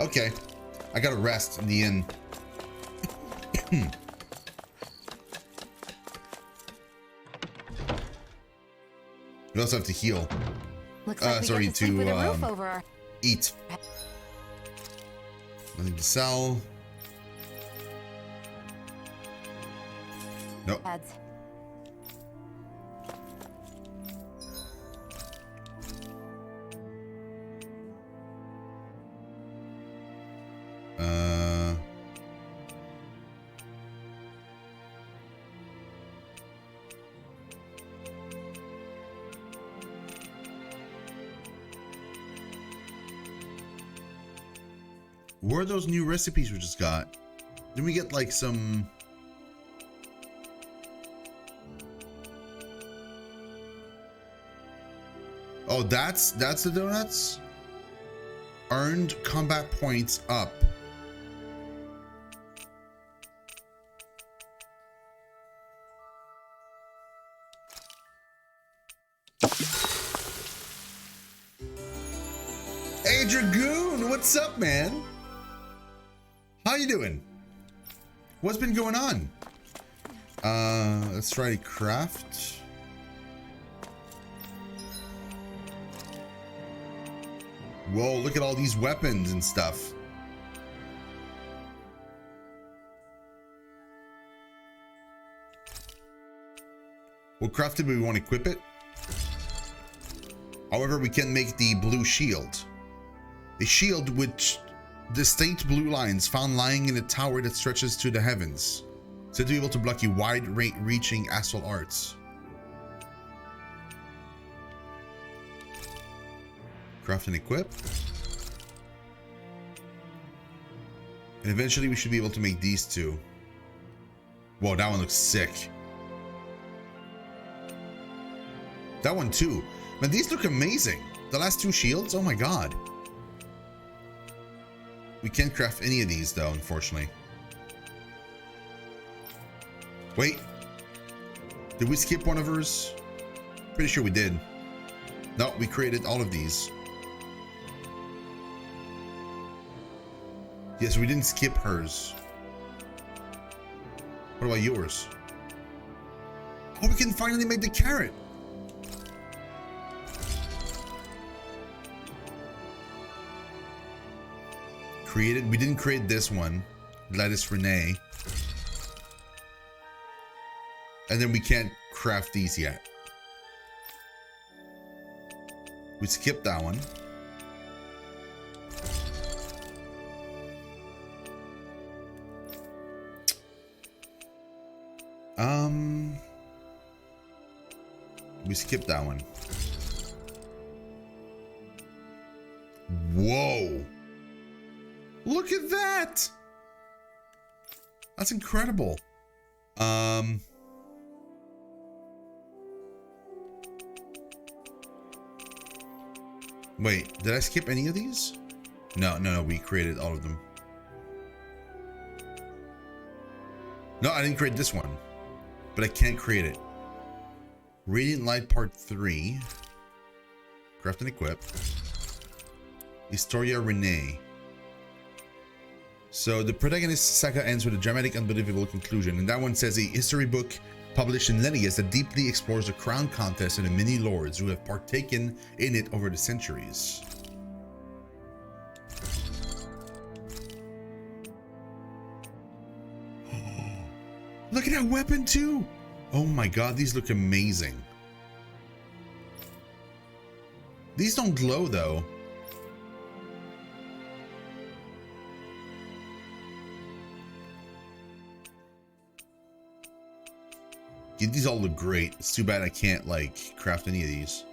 Okay. I gotta rest in the inn. We also have to heal. Looks like Sorry, we get to sleep with a roof to over our eat. Nothing to sell. Nope. heads. Where are those new recipes we just got? Didn't we get like some... Oh, that's the donuts? Earned combat points up. Hey Dragoon, what's up, man? How you doing? What's been going on? Let's try to craft. Whoa, look at all these weapons and stuff. We'll craft it, but we won't equip it. However, we can make the blue shield. A shield with distinct blue lines found lying in a tower that stretches to the heavens. Said to be able to block a wide-reaching astral arts. Craft and equip. And eventually we should be able to make these two. Whoa, that one looks sick. That one too. Man, these look amazing. The last two shields, oh my god. We can't craft any of these though, unfortunately. Wait. Did we skip one of hers? Pretty sure we did. No, we created all of these. Yes, we didn't skip hers. What about yours? Oh, we can finally make the carrot. Created. We didn't create this one. Lettuce Renee. And then we can't craft these yet. We skipped that one. We skipped that one. Whoa. Look at that. That's incredible. Wait, did I skip any of these? No, we created all of them. No, I didn't create this one, but I can't create it. Radiant Light Part 3. Craft and equip. Historia Renee. So the protagonist's saga ends with a dramatic, unbelievable conclusion, and that one says a history book published in Lennius that deeply explores the crown contest and the many lords who have partaken in it over the centuries. Look at that weapon too! Oh my god, these look amazing. These don't glow though. Yeah, these all look great. It's too bad I can't like craft any of these.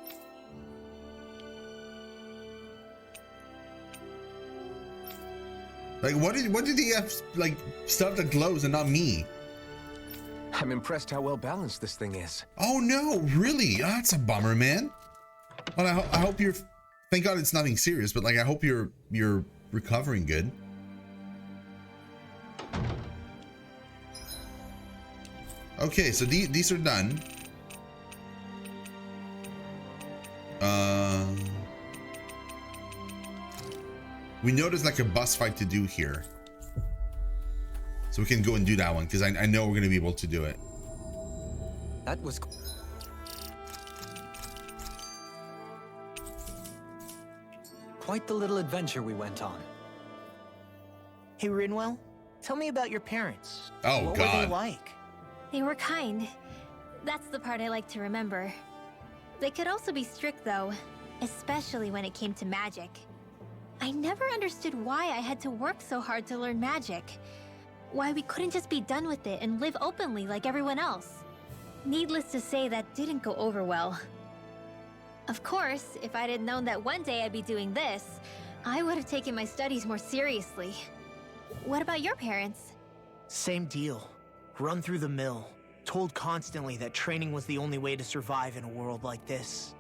Like what did he have like stuff that glows and not me? I'm impressed how well balanced this thing is. Oh no, really? Oh, that's a bummer, man. Well, I hope you're. Thank God it's nothing serious, but like I hope you're recovering good. Okay, so these are done. We know there's like a boss fight to do here. So we can go and do that one because I know we're going to be able to do it. That was... quite the little adventure we went on. Hey, Rinwell, tell me about your parents. Oh, what God. were they like? They were kind. That's the part I like to remember. They could also be strict, though, especially when it came to magic. I never understood why I had to work so hard to learn magic. Why we couldn't just be done with it and live openly like everyone else. Needless to say, that didn't go over well. Of course, if I'd had known that one day I'd be doing this, I would have taken my studies more seriously. What about your parents? Same deal. Run through the mill. Told constantly that training was the only way to survive in a world like this.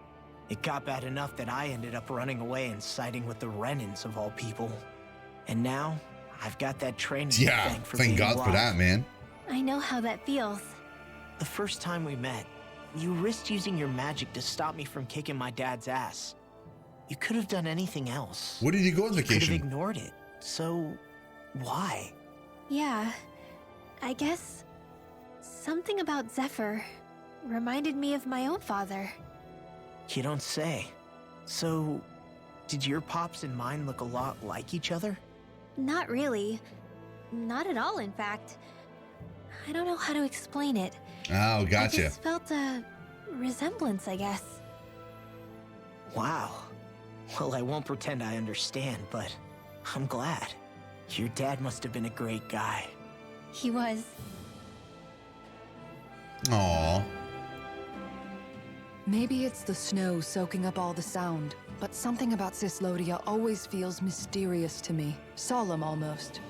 It got bad enough that I ended up running away and siding with the Renans of all people. And now, I've got that training to Yeah, thank for thank being God for alive. that, man. I know how that feels. The first time we met, you risked using your magic to stop me from kicking my dad's ass. You could have done anything else. Where did you go on You could have vacation? ignored it. So, why? Yeah, I guess something about Zephyr reminded me of my own father. You don't say. So, did your pops and mine look a lot like each other? Not really. Not at all, in fact. I don't know how to explain it. Oh, I gotcha. just felt a resemblance, I guess. Wow. Well, I won't pretend I understand, but I'm glad. Your dad must have been a great guy. He was. Aw. Maybe it's the snow soaking up all the sound, but something about Cislodia always feels mysterious to me. Solemn almost.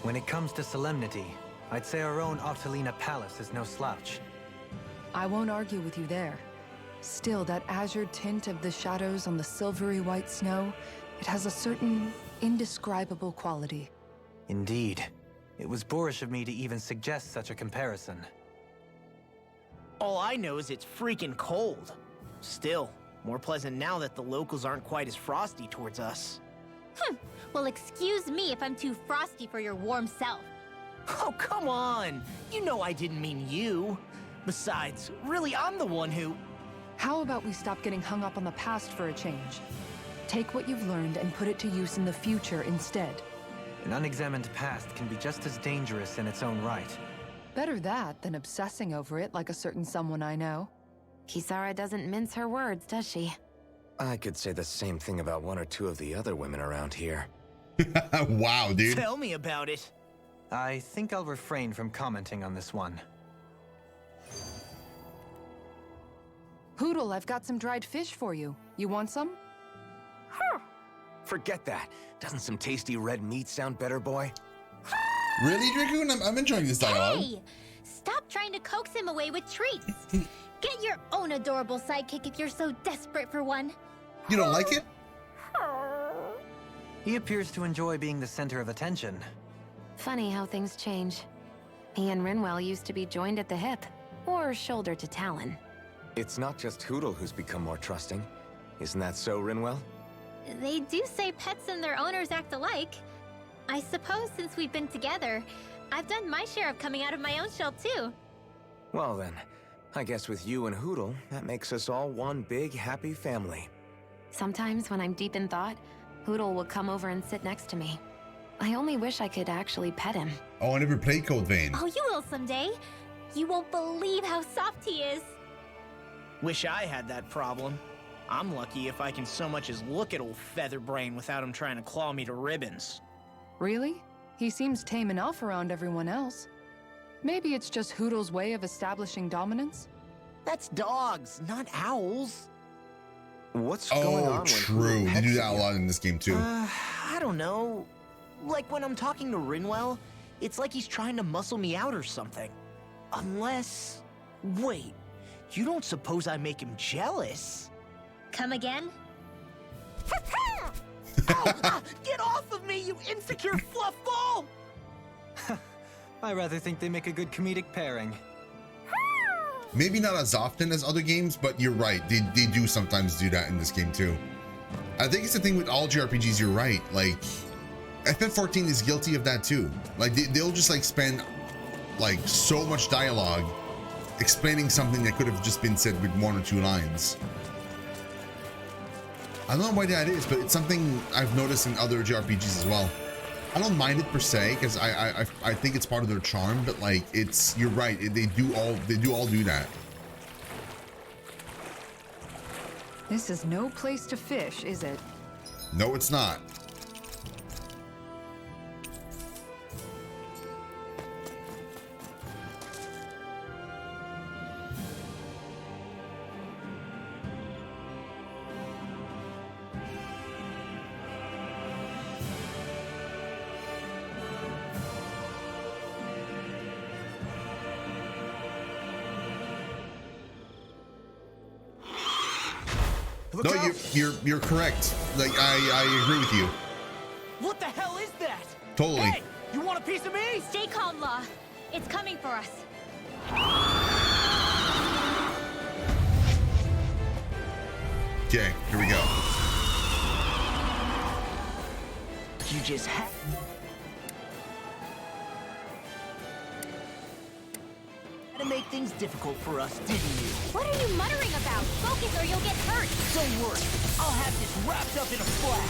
When it comes to solemnity, I'd say our own Octalina Palace is no slouch. I won't argue with you there. Still, that azure tint of the shadows on the silvery white snow, it has a certain indescribable quality. Indeed. It was boorish of me to even suggest such a comparison. All I know is it's freaking cold. Still, more pleasant now that the locals aren't quite as frosty towards us. Well, excuse me if I'm too frosty for your warm self. Oh, come on! You know I didn't mean you. Besides, really, I'm the one who... How about we stop getting hung up on the past for a change? Take what you've learned and put it to use in the future instead. An unexamined past can be just as dangerous in its own right. Better that than obsessing over it like a certain someone I know. Kisara doesn't mince her words, does she? I could say the same thing about one or two of the other women around here. Wow, dude. Tell me about it. I think I'll refrain from commenting on this one. Hoodle, I've got some dried fish for you. You want some? Forget that. Doesn't some tasty red meat sound better, boy? Really, Dragoon? I'm enjoying this dialogue. Hey! Stop trying to coax him away with treats! Get your own adorable sidekick if you're so desperate for one. You don't like it? He appears to enjoy being the center of attention. Funny how things change. He and Rinwell used to be joined at the hip, or shoulder to talon. It's not just Hoodle who's become more trusting. Isn't that so, Rinwell? They do say pets and their owners act alike. I suppose since we've been together, I've done my share of coming out of my own shell too. Well then, I guess with you and Hoodle, that makes us all one big happy family. Sometimes when I'm deep in thought, Hoodle will come over and sit next to me. I only wish I could actually pet him. Oh, I never played Code Vein. Oh, you will someday. You won't believe how soft he is. Wish I had that problem. I'm lucky if I can so much as look at old Featherbrain without him trying to claw me to ribbons. Really? He seems tame enough around everyone else. Maybe it's just Hoodle's way of establishing dominance? That's dogs, not owls. What's going on Oh, when true. Hoodle You pets do that a you? lot in this game too. I don't know. Like when I'm talking to Rinwell, it's like he's trying to muscle me out or something. Unless... Wait, you don't suppose I make him jealous? Come again? Get off of me, you insecure fluffball! I rather think they make a good comedic pairing. Maybe not as often as other games, but you're right. They do sometimes do that in this game too. I think it's the thing with all JRPGs, you're right. Like, FF14 is guilty of that too. Like they'll just like spend like so much dialogue explaining something that could have just been said with 1 or 2 lines. I don't know why that is, but it's something I've noticed in other JRPGs as well. I don't mind it per se because I think it's part of their charm, but like it's, you're right, they do all do that. This is no place to fish, is it? No, it's not. No, you're correct. Like I agree with you. What the hell is that? Totally. Hey, you want a piece of me? Stay calm, Law. It's coming for us. Okay, here we go. You just had to make things difficult for us, didn't you? What are you muttering about? Focus or you'll get hurt. Don't worry, I'll have this wrapped up in a flash.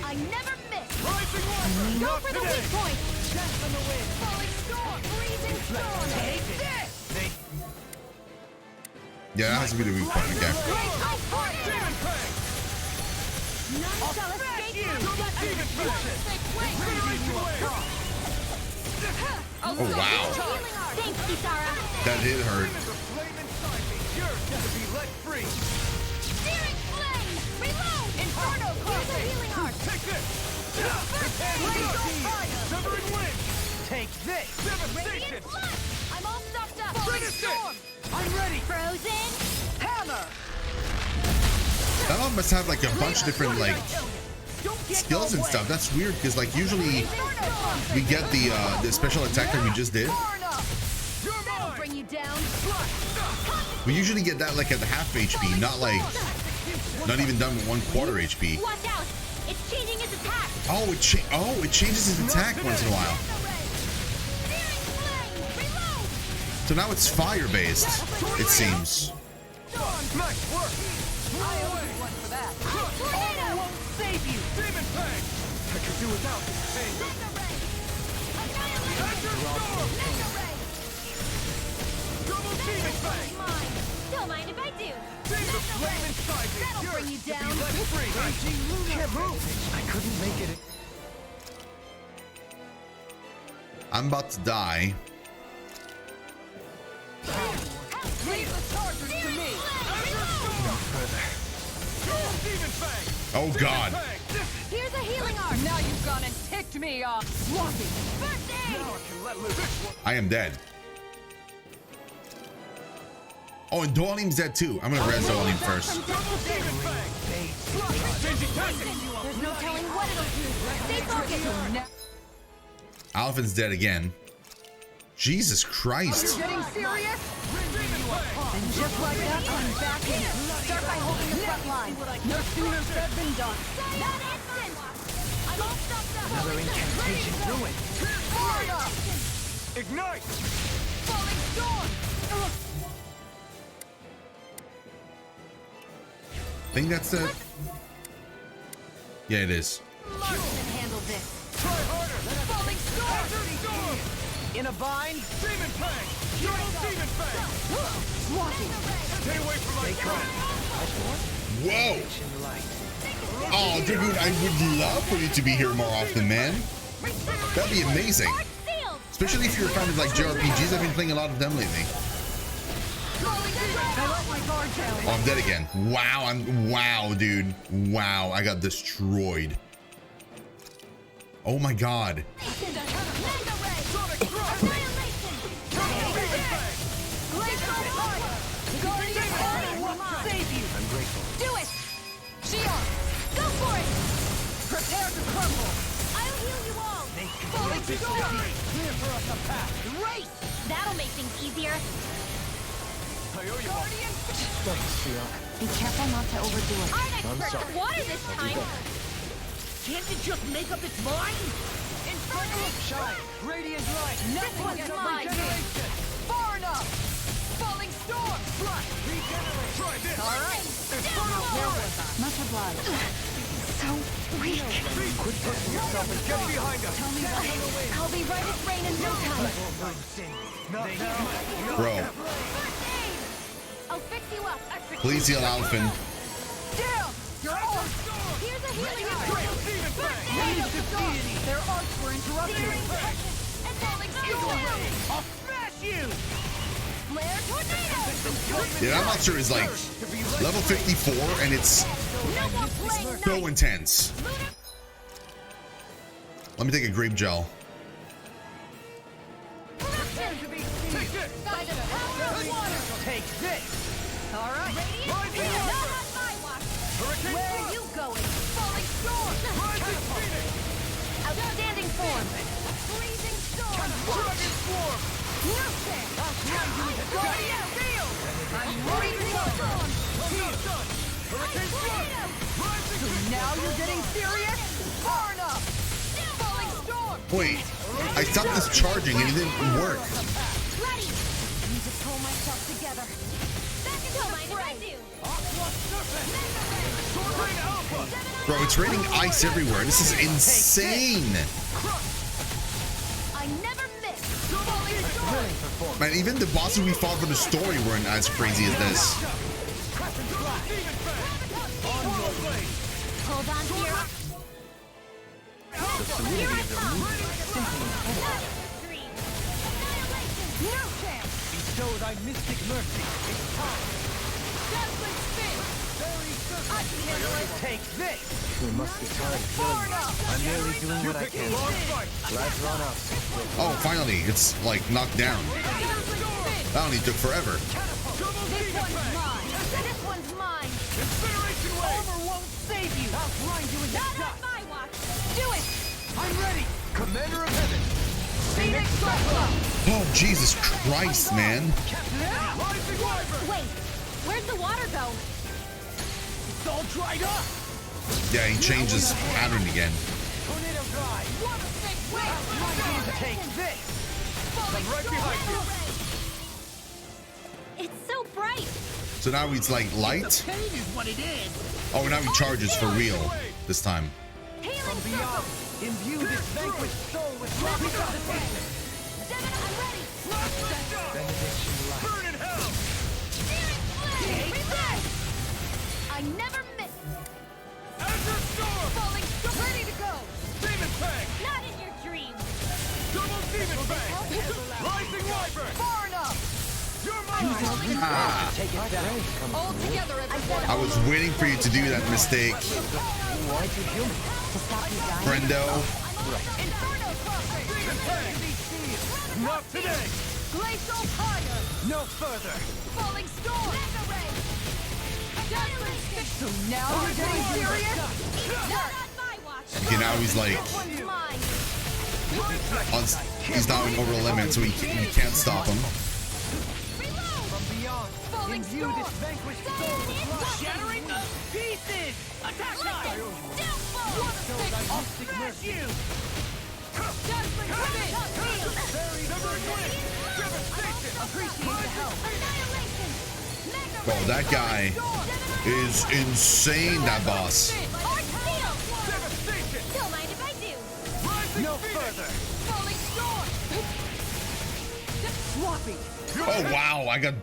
I never miss. Rising water! Go for the weak point. Chest on the wind! Falling storm. Freezing storm. Take this! Yeah, that has to be the weak point again. None shall escape you. Oh wow, Thanks, Kisara. that did hurt. Searing flame. Reload. Inferno crossing. Healing arc. Take this! Severing wind! Take this! Radiant blood. I'm all stuffed up. Finish it! Storm. I'm ready! Frozen. Hammer! That one must have like a bunch of different like skills and stuff. That's weird because like usually we get the special attack that we just did. That'll bring you down. We usually get that like at half HP, not even done with 1/4 HP. Watch out. It's changing its attack. Oh, it changes its attack once in a while. So now it's fire based, it seems. Nice work! I owe you one for that. Armor won't save you! Demon Fang! I could do without this pain. Azure Storm! Double Demon Fang! Don't mind if I do. Demon Flame inside me! That'll bring you down. Let free! Can't move! I couldn't make it. I'm about to die. Leave the chargers to me! No further. Double Demon Fang! Oh god. Here's a healing arc. Now you've gone and ticked me off. Sloppy. First aid. Now I can let loose this one. I am dead. Oh, and Doalim's dead too. I'm gonna res Doalim first. Double Demon Fang! Changing tactics! There's no telling what it'll do. Stay focused. Alphin's dead again. Jesus Christ. Getting serious? And just like that, I'm back in. Start by holding the front line. No sooner said than done. That instant! I'm all stuffed up. Another incantation ruined. Far enough. Ignite! Falling storm. I think that's it. Yeah, it is. Larson handled this. Try harder! Falling storm. Azure Storm! In a bind? Demon Fang! Double Demon Fang! Stay away from my trap! Whoa. Oh, Dragoon, I would love for you to be here more often, man. That'd be amazing. Especially if you're a fan of like JRPGs. I've been playing a lot of them lately. Oh, I'm dead again. Wow, dude. Wow, I got destroyed. Oh my god. I'm grateful. Do it! Shion, go for it! Prepare to crumble! I'll heal you all! Falling storm! Clear for us a path! Race! That'll make things easier. I owe you one. Be careful not to overdo it. Aren't expert sorry. in water this time. Can't it just make up its mind? Infernal shine! Radiant light! This one's mine! Regeneration! Far enough! Falling storm! Flash! Regenerate! Try this! Alright! Infernal fury! Much obliged. So weak. Quit pushing yourself and get behind us! Tell me that. I'll be right as rain in no time. Not now! Bro, First aid! I'll fix you up. please heal Alphen. Down! You're all... Here's a healing Their arcs were interrupted! and falling storm. I'll smash you! Flare tornado. Yeah, that monster is like level 54 and it's No more playing so nice. intense. Let me take a grape gel. By the power of water. Take this! Alright! Radiant field. Not on my watch. Where are you going? Falling storm. Outstanding form. Freezing storm. Dragon swarm! No chance. Guardian field! I'm freezing storm. Hurricane Tornado. So now you're getting serious? Far enough! Falling storm. Wait, I stopped this charging and it didn't work. Ready. Need to pull myself together. Back into the fray. Sword Alpha! Bro, it's raining ice everywhere. This is insane. I never miss. Falling storm. Man, even the bosses we fought for the story weren't as crazy as this. Hold on to your... The solidity of their movement is simply incredible. No chance. Bestow thy mystic mercy. It's time. Dazzling spin. I can handle it. Take this! We must be tired of killing you. I'm merely doing what I can. Lights run out. Oh, finally, it's like knocked down. That only took forever. This one's mine. This one's mine. Incineration wave! Armor won't save you. I'll grind you into Not on dust! my watch. Do it. I'm ready! Commander of Heaven! Phoenix Cyclone. Oh, Jesus Christ, man. Rising Wyvern! Wait. Where'd the water go? It's all dried up! Yeah, he changes pattern again. Tornado drive! Water stick. Wait! Take this! I'm right behind you! It's so bright. So now he's like light. Pain is what it is! Oh, now he charges for real this time. Healing From beyond, imbue this vanquished soul with love. Seven, I'm ready. Benediction light. Burn in hell! Reverse. I never miss. Azure Storm! Falling storm. Ready to go. Demon Fang! Not in your dreams. Double Demon Fang! Rising Wyvern! Far enough. You're mine! Ah, Take it down. All together, everyone. I was waiting for you to do that mistake, Why'd you heal me? friendo. Inferno crossing. Demon Fang! Not today! Glacial fire. No further! Falling storm. Mega ray. Dazzling stick. So now you're getting serious? Not on my watch. Okay, now he's like, This one's mine. he's now in over the limit, so he can't stop him. Reload. From beyond, Falling imbue storm. this vanquished soul with love. Shattering the pieces! Attack time! Downfall. Water stick. I'll smash you! Dazzling spin. Very swing! Devastation! Appreciate the help. Annihilation. Mega Bro, ray. that guy is insane, that boss. Arc field. Devastation! Don't mind if I do. Rising no further! Falling storm. Swapping! Oh, wow, I got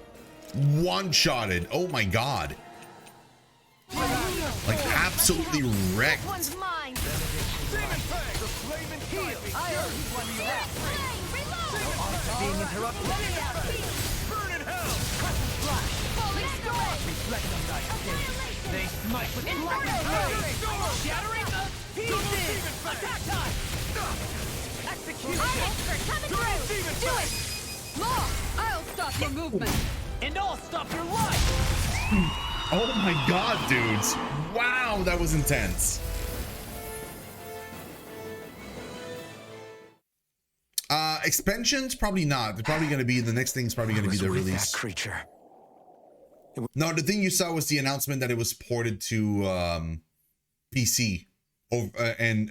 one-shotted. Oh my god. Like, absolutely wrecked. One's mine. Demon Fang! The flame and heal! I heard one you have! Being interrupted. Burn in hell! Falling storm. Reflect on thy skin! They smite with Inferno lightning! crossing. Shattering the pieces! Attack time! Execute! I'm expert. Coming through. Do it. Law. I'll stop your movement. And I'll stop your life! Oh my god, dudes. Wow, that was intense. Expansions? Probably not. They're probably going to be, the next thing's probably going to be the release. That creature. No, the thing you saw was the announcement that it was ported to PC. and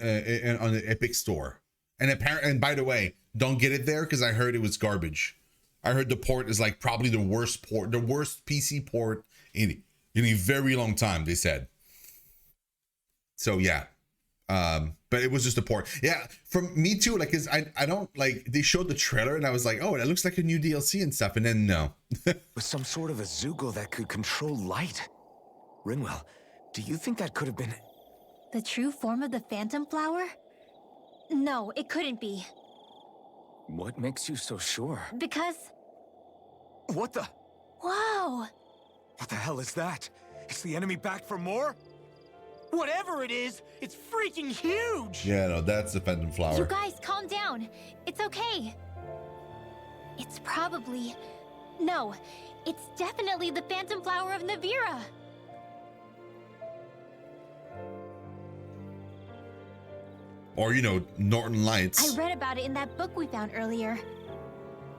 on the Epic Store. And by the way, don't get it there because I heard it was garbage. I heard the port is like probably the worst PC port in a very long time, they said. So yeah. But it was just a port. Yeah, from me too, like, cause I don't like, they showed the trailer and I was like, oh, that looks like a new DLC and stuff, and then no. With some sort of a Zoogle that could control light. Rinwell, do you think that could have been... The true form of the Phantom Flower? No, it couldn't be. What makes you so sure? Because... What the... Whoa! What the hell is that? Is the enemy back for more? Whatever it is, it's freaking huge! Yeah, no, that's the Phantom Flower. You guys, calm down. It's okay. It's probably... No, it's definitely the Phantom Flower of Navira. Or, you know, Northern Lights. I read about it in that book we found earlier.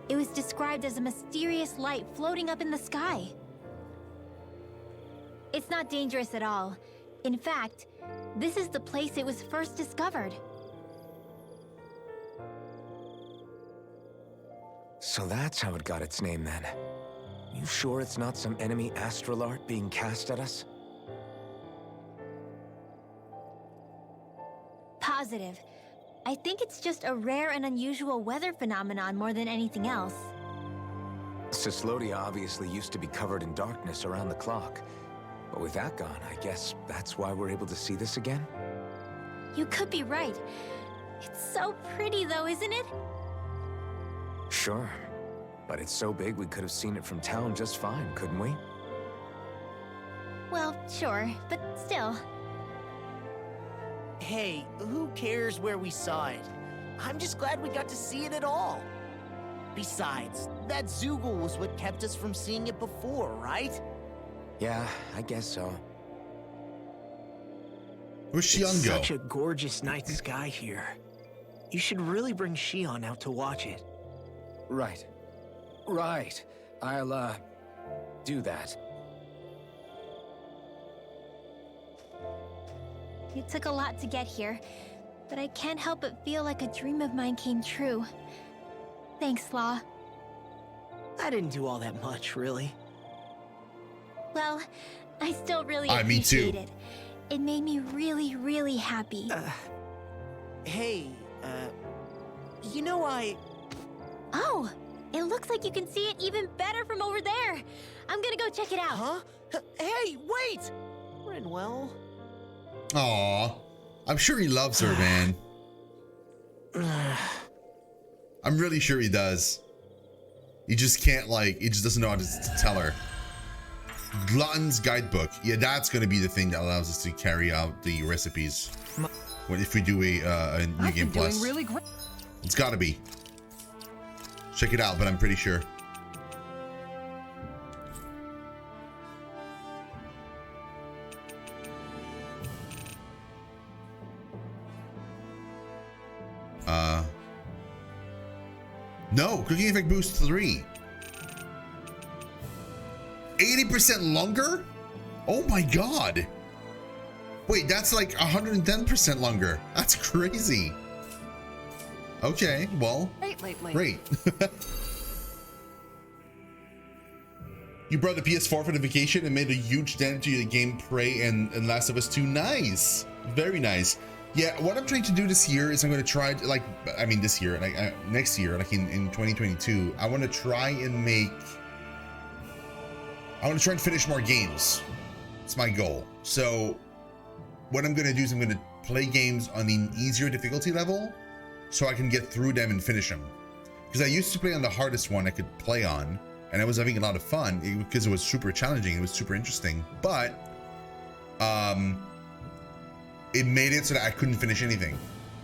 It was described as a mysterious light floating up in the sky. It's not dangerous at all. In fact, this is the place it was first discovered. So that's how it got its name then. You sure it's not some enemy astral art being cast at us? Positive. I think it's just a rare and unusual weather phenomenon more than anything else. Cislodia obviously used to be covered in darkness around the clock. But with that gone, I guess that's why we're able to see this again? You could be right. It's so pretty though, isn't it? Sure. But it's so big we could have seen it from town just fine, couldn't we? Well, sure, but still. Hey, who cares where we saw it? I'm just glad we got to see it at all. Besides, that Zoogle was what kept us from seeing it before, right? Yeah, I guess so. Where's Shion go? Such a gorgeous night sky here. You should really bring Shion out to watch it. Right. Right. I'll, do that. It took a lot to get here, but I can't help but feel like a dream of mine came true. Thanks, Law. I didn't do all that much, really. Well, I still really Me too. appreciate it. It made me really, really happy. Hey, you know Oh, it looks like you can see it even better from over there. I'm gonna go check it out. Huh? Hey, wait! Rinwell. Aw, I'm sure he loves her, man. I'm really sure he does. He just can't, like, he just doesn't know how to tell her. Glutton's Guidebook. Yeah, that's going to be the thing that allows us to carry out the recipes. If we do a New Game Plus. Really great. It's got to be. Check it out, but I'm pretty sure. No, Cooking Effect Boost 3. 80% longer? Oh my god. Wait, that's like 110% longer. That's crazy. Okay, well, great. You brought the PS4 for the vacation and made a huge dent to the game Prey and Last of Us 2. Nice. Very nice. Yeah, what I'm trying to do this year is I'm going to try, like, I mean this year, like next year, like in 2022, I want to try and finish more games. It's my goal. So what I'm going to do is I'm going to play games on the easier difficulty level so I can get through them and finish them. Because I used to play on the hardest one I could play on, and I was having a lot of fun because it was super challenging. It was super interesting, but it made it so that I couldn't finish anything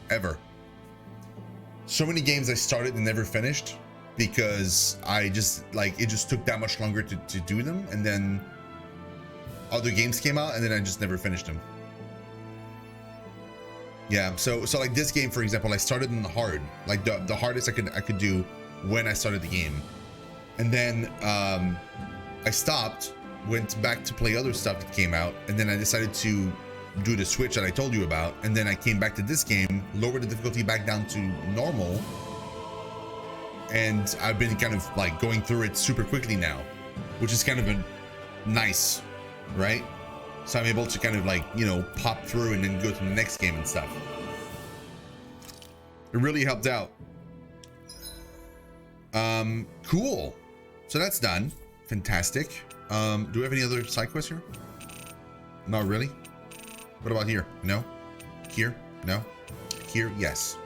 ever. So many games I started and never finished because I just, like, it just took that much longer to do them, and then other games came out and then I just never finished them. Yeah, so like this game, for example, I started in the hard, like the hardest I could do when I started the game, and then I stopped, went back to play other stuff that came out, and then I decided to do the switch that I told you about, and then I came back to this game, lowered the difficulty back down to normal, and I've been kind of like going through it super quickly now, which is kind of a nice, right? So I'm able to kind of like, you know, pop through and then go to the next game and stuff. It really helped out. Cool. So that's done. Fantastic. Do we have any other side quests here? Not really. What about here? No. Here? No. Here? Yes.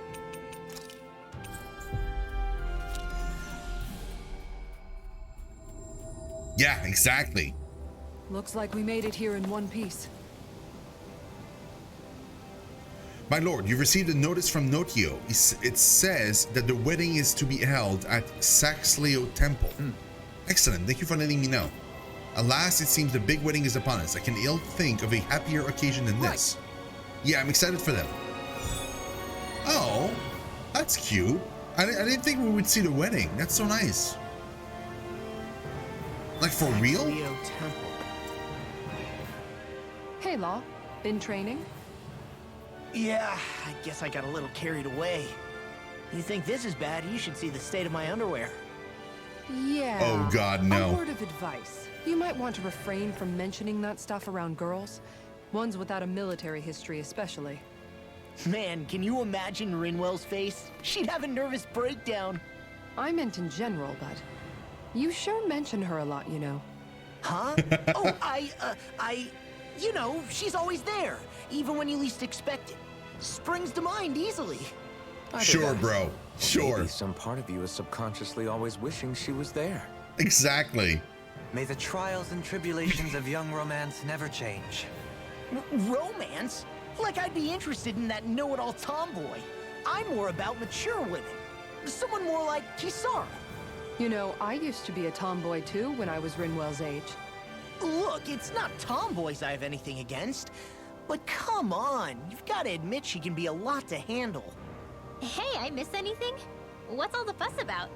Yeah, exactly. Looks like we made it here in one piece. My lord, you've received a notice from Notio. It says that the wedding is to be held at Saxleo Temple. Excellent, thank you for letting me know. Alas, it seems the big wedding is upon us. I can ill think of a happier occasion than this. Yeah, I'm excited for them. Oh, that's cute. I didn't think we would see the wedding. That's so nice. Like for real? Saxleo Temple. Hey, Law. Been training? Yeah, I guess I got a little carried away. You think this is bad, you should see the state of my underwear. Yeah. Oh God, no. A word of advice. You might want to refrain from mentioning that stuff around girls. Ones without a military history especially. Man, can you imagine Rinwell's face? She'd have a nervous breakdown. I meant in general, but you sure mention her a lot, you know. Huh? Oh, you know, she's always there, even when you least expect it. Springs to mind easily. Sure, bro. Sure. Maybe some part of you is subconsciously always wishing she was there. Exactly. May the trials and tribulations of young romance never change. Romance? Like I'd be interested in that know-it-all tomboy. I'm more about mature women. Someone more like Kisara. You know, I used to be a tomboy too when I was Rinwell's age. Look, it's not tomboys I have anything against. But come on, you've got to admit she can be a lot to handle. Hey, I miss anything? What's all the fuss about?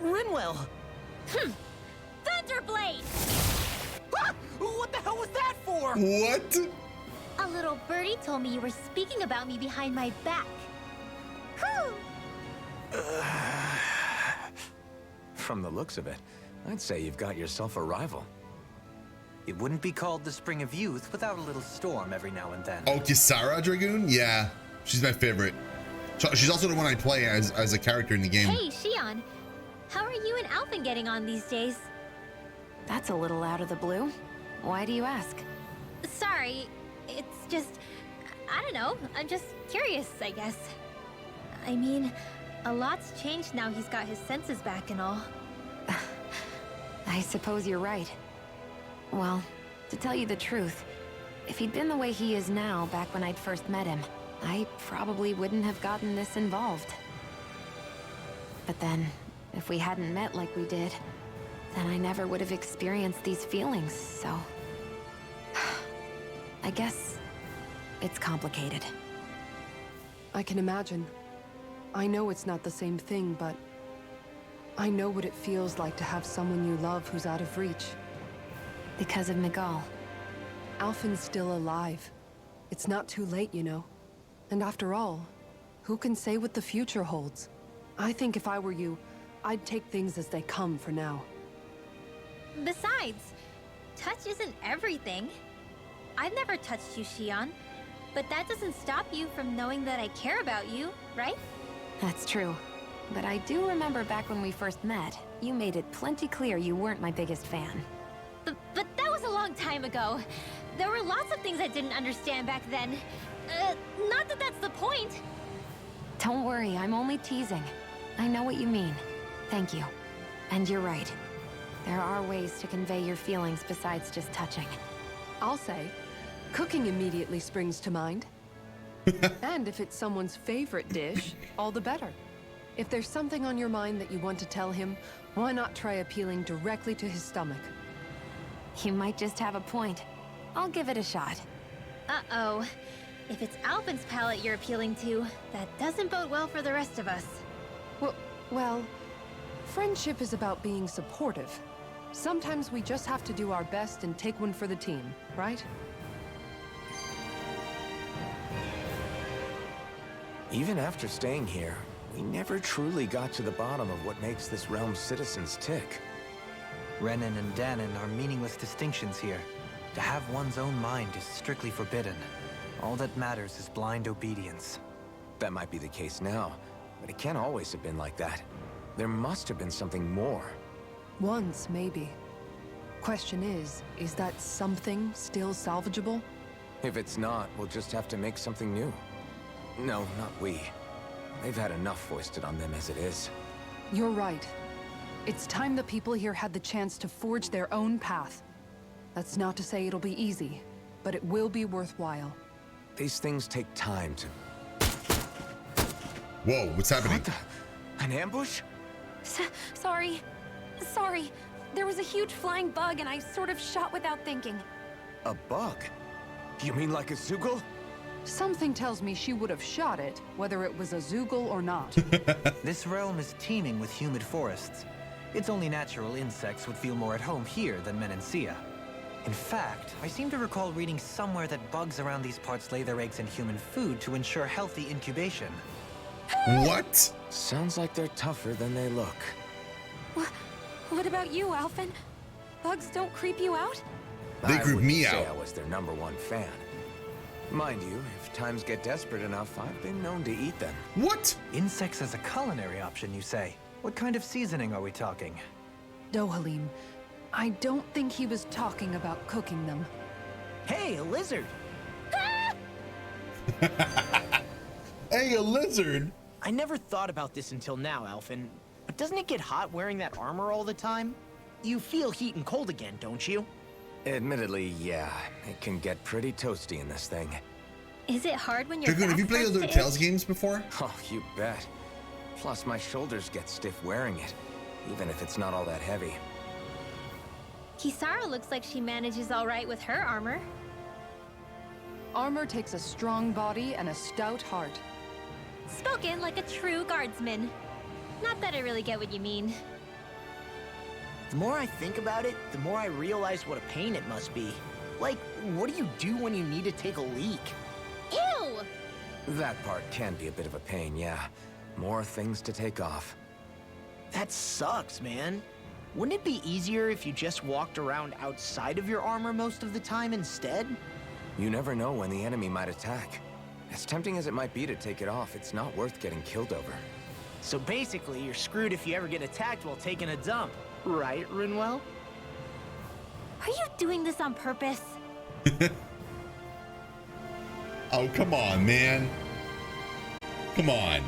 Rinwell. Thunderblade! Ah! What the hell was that for? What? A little birdie told me you were speaking about me behind my back. Whew! From the looks of it, I'd say you've got yourself a rival. It wouldn't be called the Spring of Youth without a little storm every now and then. Oh, Kisara Dragoon? Yeah, she's my favorite. She's also the one I play as a character in the game. Hey, Shion. How are you and Alphen getting on these days? That's a little out of the blue. Why do you ask? Sorry, it's just... I don't know, I'm just curious, I guess. I mean, a lot's changed now he's got his senses back and all. I suppose you're right. Well, to tell you the truth, if he'd been the way he is now back when I'd first met him, I probably wouldn't have gotten this involved. But then, if we hadn't met like we did, then I never would have experienced these feelings, so... I guess it's complicated. I can imagine. I know it's not the same thing, but I know what it feels like to have someone you love who's out of reach. Because of Miguel. Alphen's still alive. It's not too late, you know. And after all, who can say what the future holds? I think if I were you, I'd take things as they come for now. Besides, touch isn't everything. I've never touched you, Shion, but that doesn't stop you from knowing that I care about you, right? That's true. But I do remember back when we first met, you made it plenty clear you weren't my biggest fan. But that was a long time ago. There were lots of things I didn't understand back then. Not that that's the point. Don't worry, I'm only teasing. I know what you mean. Thank you. And you're right. There are ways to convey your feelings besides just touching. I'll say, cooking immediately springs to mind. And if it's someone's favorite dish, all the better. If there's something on your mind that you want to tell him, why not try appealing directly to his stomach? You might just have a point. I'll give it a shot. Uh-oh. If it's Alphen's palate you're appealing to, that doesn't bode well for the rest of us. Well, friendship is about being supportive. Sometimes we just have to do our best and take one for the team, right? Even after staying here, we never truly got to the bottom of what makes this realm's citizens tick. Renin and Danon are meaningless distinctions here. To have one's own mind is strictly forbidden. All that matters is blind obedience. That might be the case now, but it can't always have been like that. There must have been something more. Once, maybe. Question is that something still salvageable? If it's not, we'll just have to make something new. No, not we. They've had enough foisted on them as it is. You're right. It's time the people here had the chance to forge their own path. That's not to say it'll be easy, but it will be worthwhile. These things take time to... Whoa, what's happening? What the? An ambush? Sorry. Sorry. There was a huge flying bug and I sort of shot without thinking. A bug? You mean like a Zoogle? Something tells me she would have shot it, whether it was a Zoogle or not. This realm is teeming with humid forests. It's only natural insects would feel more at home here than Menancia. In fact, I seem to recall reading somewhere that bugs around these parts lay their eggs in human food to ensure healthy incubation. What? Sounds like they're tougher than they look. What about you, Alphen? Bugs don't creep you out? They creep me I out. I was their #1 fan. Mind you, if times get desperate enough, I've been known to eat them. What? Insects as a culinary option, you say? What kind of seasoning are we talking? Dohalim, I don't think he was talking about cooking them. Hey, a lizard! Hey, a lizard. I never thought about this until now, Alphen. But doesn't it get hot wearing that armor all the time? You feel heat and cold again, don't you? Admittedly, yeah. It can get pretty toasty in this thing. Is it hard when you're Dragoon, have you played other Tales games before? Oh, you bet. Plus, my shoulders get stiff wearing it, even if it's not all that heavy. Kisara looks like she manages all right with her armor. Armor takes a strong body and a stout heart. Spoken like a true guardsman. Not that I really get what you mean. The more I think about it, the more I realize what a pain it must be. Like, what do you do when you need to take a leak? Ew! That part can be a bit of a pain, yeah. More things to take off. That sucks, man. Wouldn't it be easier if you just walked around outside of your armor most of the time instead? You never know when the enemy might attack. As tempting as it might be to take it off, it's not worth getting killed over. So basically, you're screwed if you ever get attacked while taking a dump. Right, Rinwell? Are you doing this on purpose? Oh, come on, man. Come on.